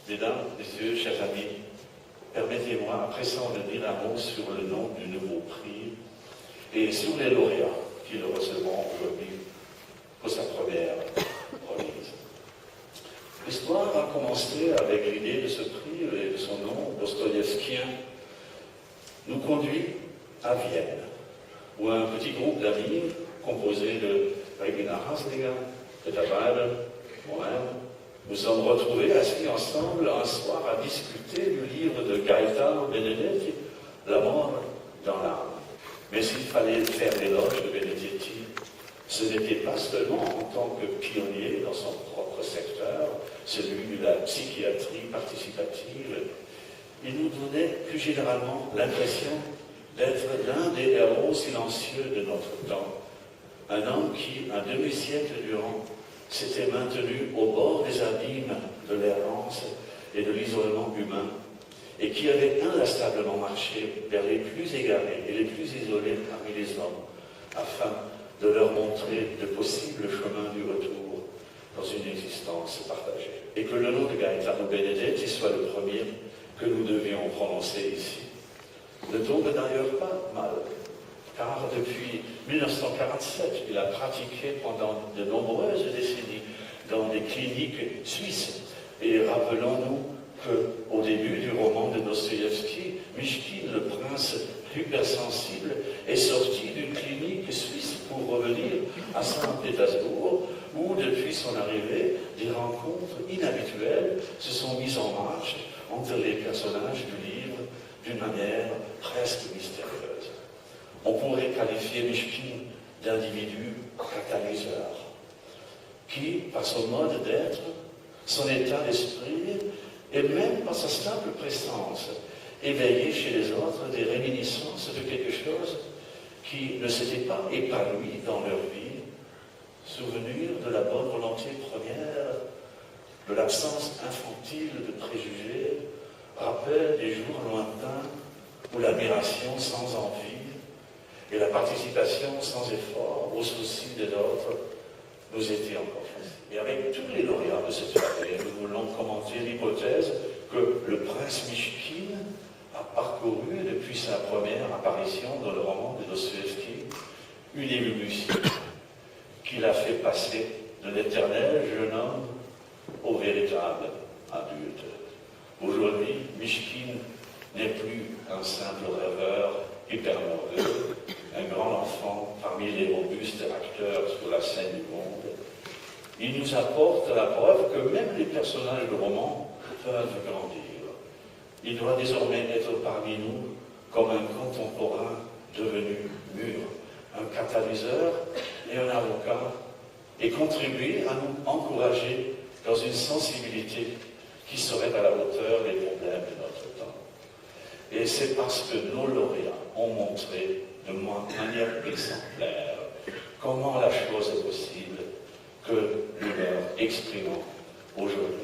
Mesdames, Messieurs, chers amis, permettez-moi à présent de dire un mot sur le nom du nouveau prix et sur les lauréats qui le recevront aujourd'hui pour sa première remise. L'histoire a commencé avec l'idée de ce prix et de son nom dostoïevskien nous conduit à Vienne, où un petit groupe d'amis composé de Regina Haslinger, Peter Weibel, moi-même, nous sommes retrouvés assis ensemble un soir à discuter du livre de Gaetano Benedetti, La mort dans l'âme. Mais s'il fallait faire l'éloge de Benedetti, ce n'était pas seulement en tant que pionnier dans son propre secteur, celui de la psychiatrie participative. Il nous donnait plus généralement l'impression d'être l'un des héros silencieux de notre temps, un homme qui, un demi-siècle durant, s'était maintenu au bord des abîmes de l'errance et de l'isolement humain, et qui avait inlassablement marché vers les plus égarés et les plus isolés parmi les hommes, afin de leur montrer de possibles chemins du retour dans une existence partagée. Et que le nom de Gaetano Benedetti soit le premier que nous devions prononcer ici ne tombe d'ailleurs pas mal, car depuis 1947, il a pratiqué pendant de nombreuses décennies dans des cliniques suisses. Et rappelons-nous qu'au début du roman de Dostoïevski, Mychkine, le prince hypersensible, est sorti d'une clinique suisse pour revenir à Saint-Pétersbourg, où, depuis son arrivée, des rencontres inhabituelles se sont mises en marche entre les personnages du livre d'une manière presque mystérieuse. On pourrait qualifier Mychkine d'individu catalyseur, qui, par son mode d'être, son état d'esprit, et même par sa simple présence, éveillait chez les autres des réminiscences de quelque chose qui ne s'était pas épanoui dans leur vie, souvenir de la bonne volonté première, de l'absence infantile de préjugés, rappel des jours lointains où l'admiration sans envie et la participation sans effort aux soucis des autres nous étaient encore faciles. Et avec tous les lauréats de cette soirée, nous voulons commenter l'hypothèse que le prince Mychkine a parcouru depuis sa première apparition dans le roman de Dostoïevski une évolution qui l'a fait passer de l'éternel jeune homme au véritable adulte. Aujourd'hui, Mychkine n'est plus un simple rêveur hyper nerveux, un grand enfant parmi les robustes acteurs sur la scène du monde. Il nous apporte la preuve que même les personnages de roman peuvent grandir. Il doit désormais être parmi nous comme un contemporain devenu mûr, un catalyseur et un avocat, et contribuer à nous encourager dans une sensibilité qui serait à la hauteur des problèmes de notre temps. Et c'est parce que nos lauréats ont montré de manière exemplaire comment la chose est possible que nous leur exprimons aujourd'hui